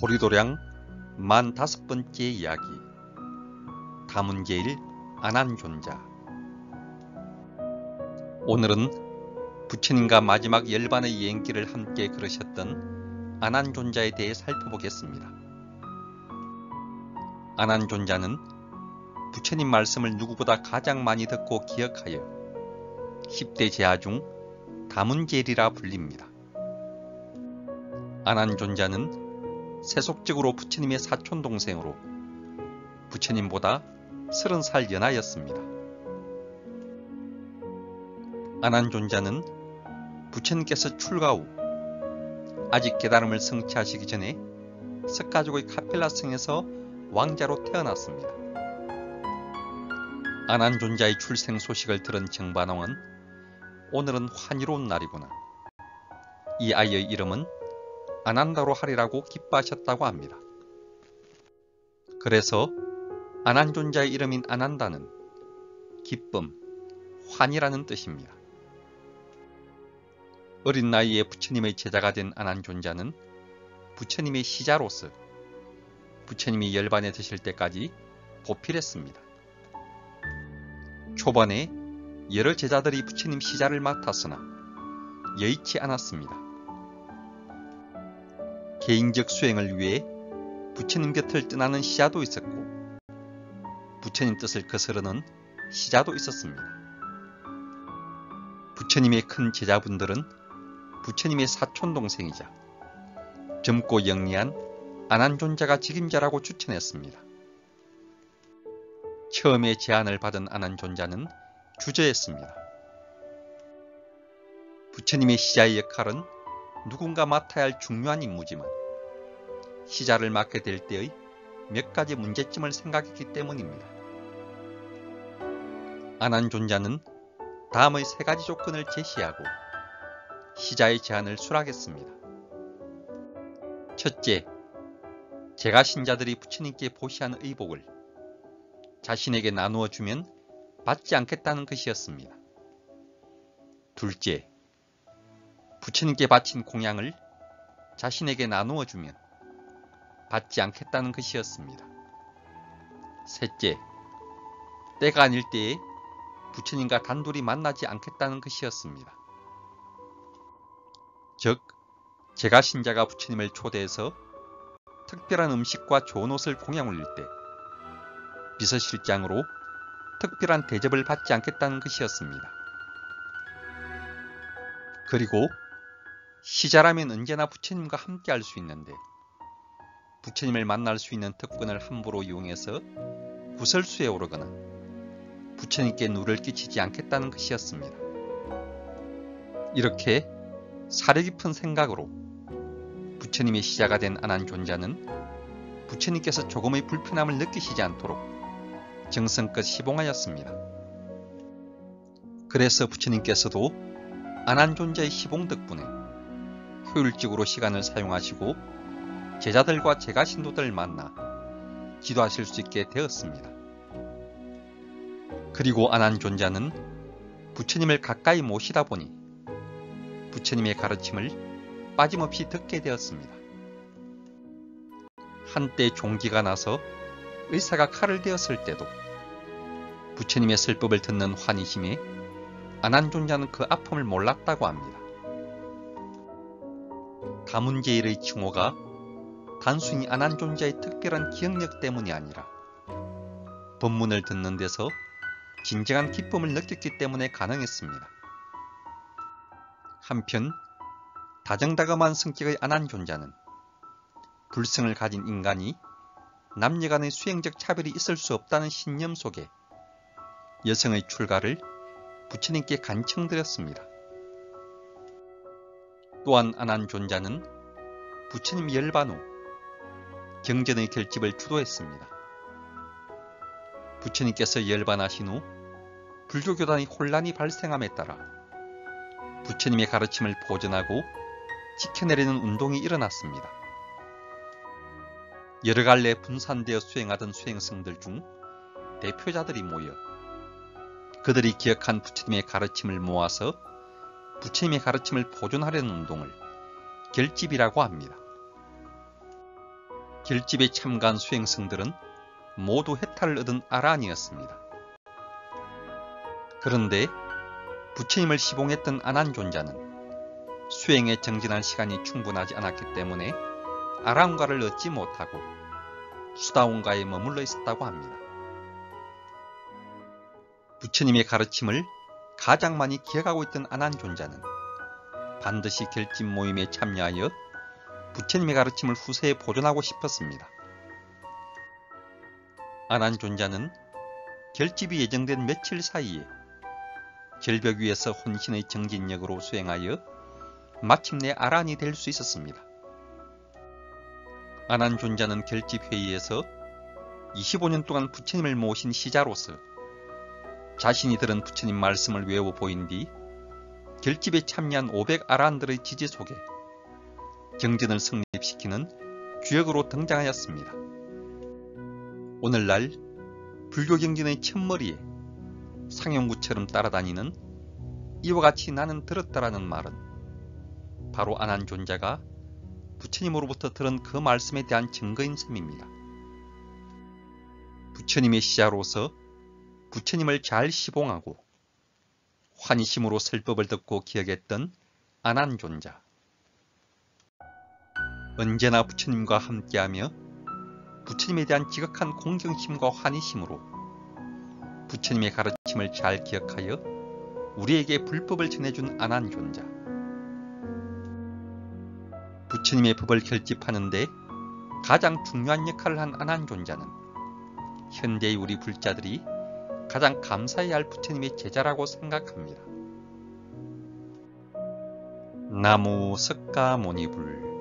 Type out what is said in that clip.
보리도량 45번째 이야기. 다문제일 안한존자. 오늘은 부처님과 마지막 열반의 여행길을 함께 걸으셨던 안한존자에 대해 살펴보겠습니다. 안한존자는 부처님 말씀을 누구보다 가장 많이 듣고 기억하여 10대 제자 중 다문제일이라 불립니다. 안한존자는 세속적으로 부처님의 사촌동생으로 부처님보다 30살 연하였습니다. 안한존자는 부처님께서 출가 후 아직 깨달음을 성취하시기 전에 석가족의 카펠라성에서 왕자로 태어났습니다. 안한존자의 출생 소식을 들은 정반왕은 오늘은 환희로운 날이구나, 이 아이의 이름은 안한다로 하리라고 기뻐하셨다고 합니다. 그래서 안한존자의 이름인 안한다는 기쁨, 환희라는 뜻입니다. 어린 나이에 부처님의 제자가 된 안한존자는 부처님의 시자로서 부처님이 열반에 드실 때까지 보필했습니다. 초반에 여러 제자들이 부처님 시자를 맡았으나 여의치 않았습니다. 개인적 수행을 위해 부처님 곁을 떠나는 시자도 있었고 부처님 뜻을 거스르는 시자도 있었습니다. 부처님의 큰 제자분들은 부처님의 사촌동생이자 젊고 영리한 안한존자가 직임자라고 추천했습니다. 처음에 제안을 받은 안한존자는 주저했습니다. 부처님의 시자의 역할은 누군가 맡아야 할 중요한 임무지만 시자를 맡게 될 때의 몇 가지 문제점을 생각했기 때문입니다. 안한존자는 다음의 3가지 조건을 제시하고 시자의 제안을 수락했습니다. 첫째, 제가 신자들이 부처님께 보시한 의복을 자신에게 나누어 주면 받지 않겠다는 것이었습니다. 둘째, 부처님께 바친 공양을 자신에게 나누어 주면 받지 않겠다는 것이었습니다. 셋째, 때가 아닐 때에 부처님과 단둘이 만나지 않겠다는 것이었습니다. 즉, 제가 신자가 부처님을 초대해서 특별한 음식과 좋은 옷을 공양 올릴 때 비서실장으로 특별한 대접을 받지 않겠다는 것이었습니다. 그리고 시자라면 언제나 부처님과 함께 할 수 있는데 부처님을 만날 수 있는 특권을 함부로 이용해서 구설수에 오르거나 부처님께 누를 끼치지 않겠다는 것이었습니다. 이렇게 사려 깊은 생각으로 부처님의 시자가 된 안한존자는 부처님께서 조금의 불편함을 느끼시지 않도록 정성껏 시봉하였습니다. 그래서 부처님께서도 안한존자의 시봉 덕분에 효율적으로 시간을 사용하시고 제자들과 제가신도들을 만나 지도하실 수 있게 되었습니다. 그리고 안한존자는 부처님을 가까이 모시다 보니 부처님의 가르침을 빠짐없이 듣게 되었습니다. 한때 종기가 나서 의사가 칼을 대었을 때도 부처님의 설법을 듣는 환희심에 안한존자는 그 아픔을 몰랐다고 합니다. 다문제일의 칭호가 단순히 안한존자의 특별한 기억력 때문이 아니라 법문을 듣는 데서 진정한 기쁨을 느꼈기 때문에 가능했습니다. 한편 다정다감한 성격의 안한존자는 불성을 가진 인간이 남녀 간의 수행적 차별이 있을 수 없다는 신념 속에 여성의 출가를 부처님께 간청드렸습니다. 또한 안한존자는 부처님 열반 후 경전의 결집을 주도했습니다. 부처님께서 열반하신 후 불교교단의 혼란이 발생함에 따라 부처님의 가르침을 보존하고 지켜내려는 운동이 일어났습니다. 여러 갈래 분산되어 수행하던 수행성들 중 대표자들이 모여 그들이 기억한 부처님의 가르침을 모아서 부처님의 가르침을 보존하려는 운동을 결집이라고 합니다. 결집에 참가한 수행승들은 모두 해탈을 얻은 아란이었습니다. 그런데 부처님을 시봉했던 아난존자는 수행에 정진할 시간이 충분하지 않았기 때문에 아란과를 얻지 못하고 수다원가에 머물러 있었다고 합니다. 부처님의 가르침을 가장 많이 기억하고 있던 아난존자는 반드시 결집 모임에 참여하여 부처님의 가르침을 후세에 보존하고 싶었습니다. 아난존자는 결집이 예정된 며칠 사이에 절벽 위에서 혼신의 정진력으로 수행하여 마침내 아란이 될 수 있었습니다. 아난존자는 결집회의에서 25년 동안 부처님을 모신 시자로서 자신이 들은 부처님 말씀을 외워 보인 뒤 결집에 참여한 500아란들의 지지 속에 정진을 성립시키는 주역으로 등장하였습니다. 오늘날 불교 경진의 첫머리에 상용구처럼 따라다니는 이와 같이 나는 들었다라는 말은 바로 아난존자가 부처님으로부터 들은 그 말씀에 대한 증거인 셈입니다. 부처님의 시자로서 부처님을 잘 시봉하고 환희심으로 설법을 듣고 기억했던 아난존자. 언제나 부처님과 함께하며 부처님에 대한 지극한 공경심과 환희심으로 부처님의 가르침을 잘 기억하여 우리에게 불법을 전해준 아난존자. 부처님의 법을 결집하는 데 가장 중요한 역할을 한 아난존자는 현대의 우리 불자들이 가장 감사해야 할 부처님의 제자라고 생각합니다. 나무 석가모니불.